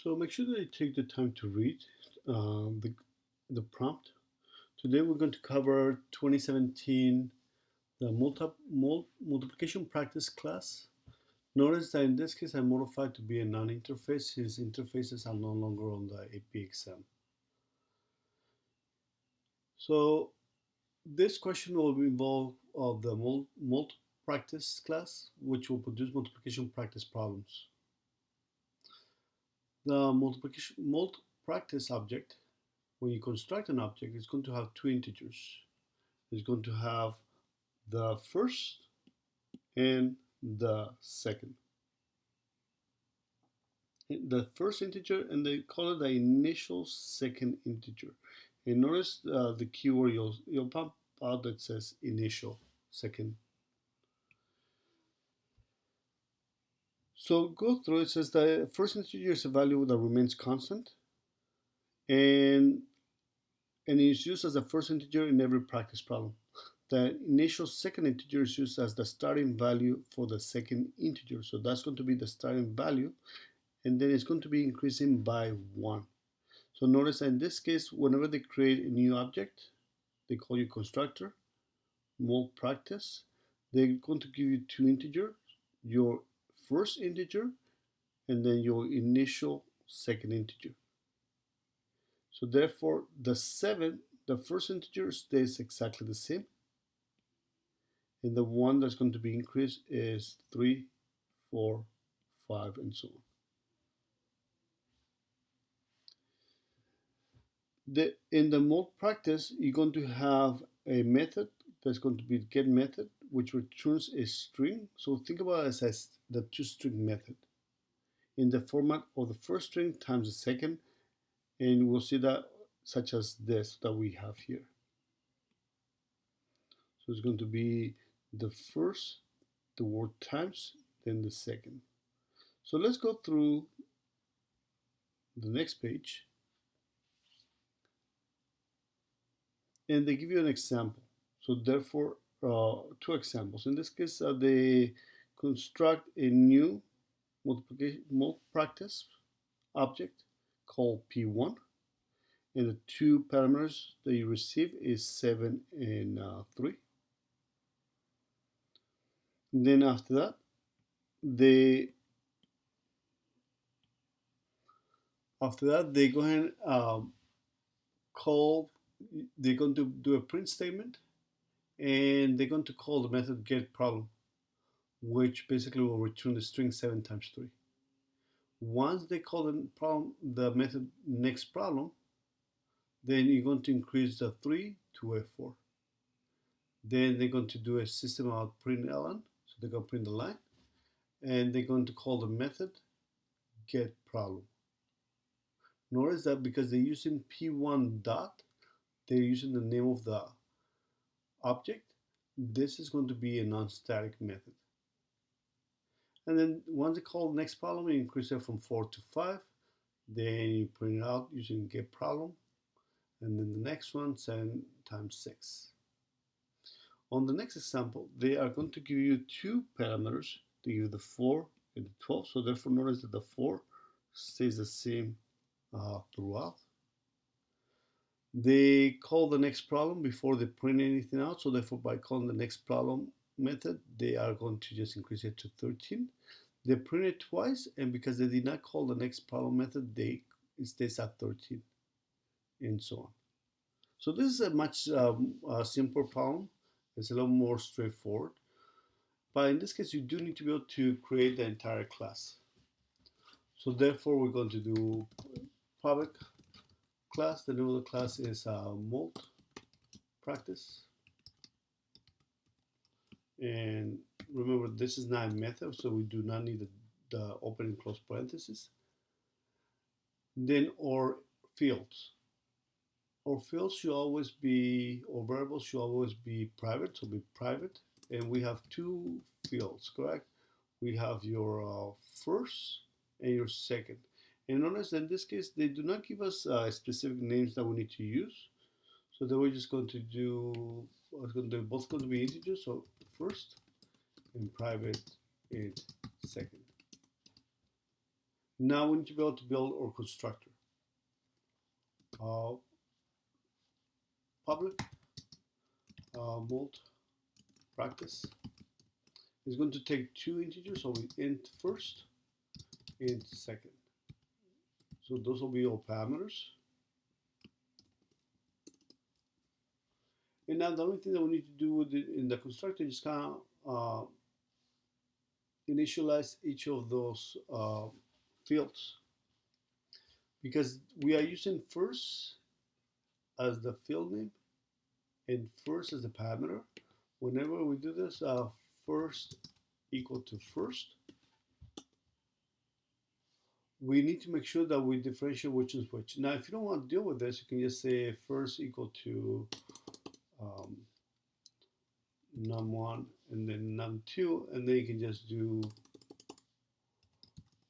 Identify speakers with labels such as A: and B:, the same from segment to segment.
A: So make sure that you take the time to read um, the, the prompt. Today we're going to cover 2017, the multiplication practice class. Notice that in this case I modified to be a non-interface since interfaces are no longer on the AP exam. So this question will involve the mult practice class, which will produce multiplication practice problems. The multiplication mult practice object, when you construct an object, is going to have two integers. It's going to have the first and the second. The first integer, and they call it the initial second integer. And notice the keyword you'll pop out that says initial second. So go through. It says the first integer is a value that remains constant, and is used as the first integer in every practice problem. The initial second integer is used as the starting value for the second integer. So that's going to be the starting value, and then it's going to be increasing by 1. So notice in this case, whenever they create a new object, they call you constructor, mult practice, they're going to give you two integers, your first integer and then your initial second integer. So therefore, the first integer stays exactly the same, and the one that's going to be increased is 3, 4, 5, and so on. In the mult practice, you're going to have a method that's going to be get method, which returns a string. So think about it as the toString method in the format of the first string times the second, and we'll see that such as this that we have here. So it's going to be the first, the word times, then the second. So let's go through the next page, and they give you an example. So therefore, two examples. In this case, they construct a new mult practice object called P1, and the two parameters that you receive is 7 and 3. And then after that, they go ahead and call. They're going to do a print statement, and they're going to call the method getProblem, which basically will return the string 7 times 3. Once they call the method nextProblem, then you're going to increase the 3 to a 4. Then they're going to do a system out println, so they're going to print the line, and they're going to call the method getProblem. Notice that because they're using p1 dot, they're using the name of the object. This is going to be a non-static method. And then once they call the next problem, you increase it from 4 to 5. Then you print it out using getProblem. And then the next one, 7 times 6. On the next example, they are going to give you two parameters. They give you the 4 and the 12. So therefore, notice that the 4 stays the same throughout. They call the next problem before they print anything out. So therefore, by calling the next problem method, they are going to just increase it to 13. They print it twice, and because they did not call the next problem method, it stays at 13, and so on. So this is a much simpler problem. It's a little more straightforward. But in this case, you do need to be able to create the entire class. So therefore, we're going to do public class. The name of the class is mult practice. And remember, this is not a method, so we do not need the open and close parentheses. Then our fields. Our fields should always be, or variables should always be private, so be private. And we have two fields, correct? We have your first and your second. And notice that in this case, they do not give us specific names that we need to use. So then we're just going to do, they're both going to be integers, so first and private and second. Now we need to be able to build our constructor. Uh, Public mult practice is going to take two integers, so we int first, int second. So those will be all parameters. And now the only thing that we need to do with in the constructor is kind of initialize each of those fields, because we are using first as the field name and first as the parameter. Whenever we do this, first equal to first, we need to make sure that we differentiate which is which. Now, if you don't want to deal with this, you can just say first equal to um, num1 and then num2, and then you can just do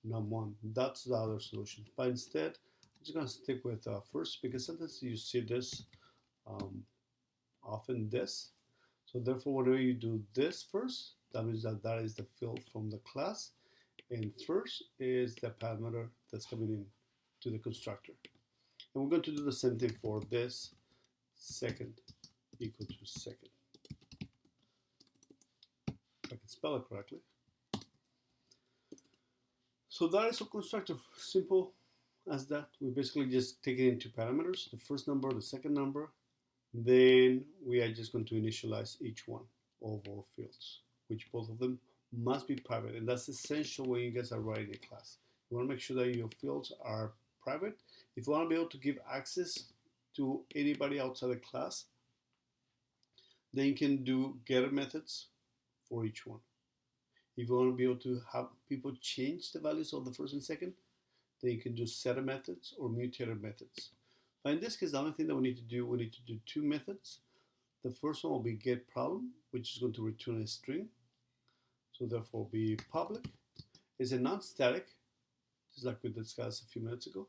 A: num1. That's the other solution. But instead, I'm just going to stick with first, because sometimes you see this um, often this. So therefore, whenever you do this first, that means that that is the field from the class, and first is the parameter that's coming in to the constructor. And we're going to do the same thing for this second equal to second. If I can spell it correctly. So that is a constructor, simple as that. We basically just take it into parameters, the first number, the second number. Then we are just going to initialize each one of our fields, which both of them must be private. And that's essential when you guys are writing a class. You want to make sure that your fields are private. If you want to be able to give access to anybody outside the class, then you can do getter methods for each one. If you want to be able to have people change the values of the first and second, then you can do setter methods or mutator methods. But in this case, the only thing that we need to do, we need to do two methods. The first one will be getProblem, which is going to return a string. So therefore be public. It's a non-static, just like we discussed a few minutes ago.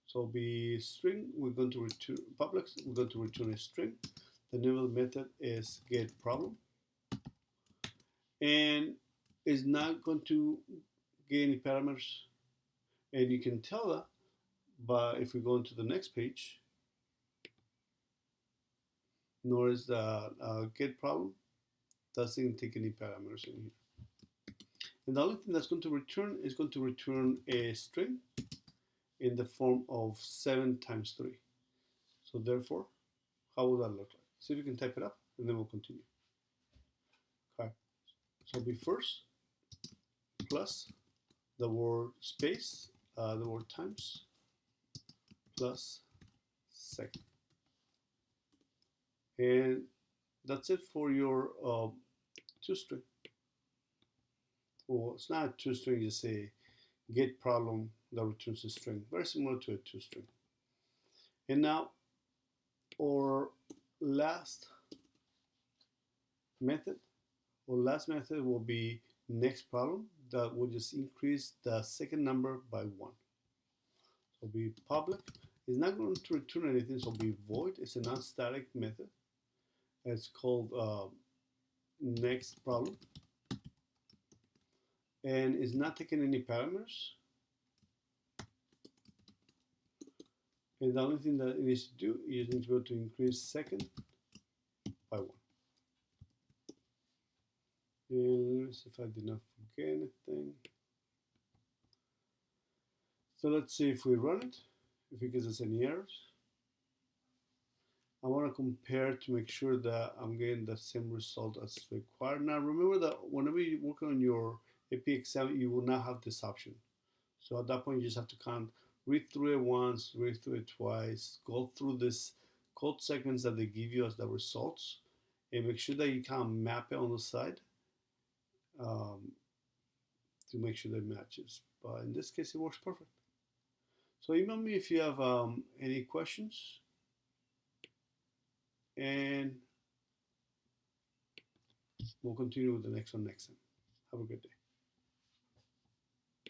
A: So be string, we're going to return public, we're going to return a string. The name of the method is getProblem. And it's not going to get any parameters. And you can tell that by if we go into the next page, nor is the getProblem doesn't take any parameters in here. And the only thing that's going to return is going to return a string in the form of 7 times 3. So therefore, how would that look like? See if you can type it up, and then we'll continue. Okay. So be first plus the word space, the word times, plus second. And that's it for your toString. Well, it's not a toString, just a getProblem that returns a string, very similar to a toString. And now our last method will be next problem, that will just increase the second number by 1. So be public. It's not going to return anything, so be void. It's a non-static method. It's called next problem, and it's not taking any parameters. And the only thing that it needs to do is need to go to increase second by 1. And let's see if I did not forget anything. So let's see if we run it, if it gives us any errors. I want to compare to make sure that I'm getting the same result as required. Now remember that whenever you work on your AP exam, you will not have this option. So at that point, you just have to kind of read through it once, read through it twice, go through this code segments that they give you as the results, and make sure that you kind of map it on the side to make sure that it matches. But in this case, it works perfect. So email me if you have any questions, and we'll continue with the next one next time. Have a good day.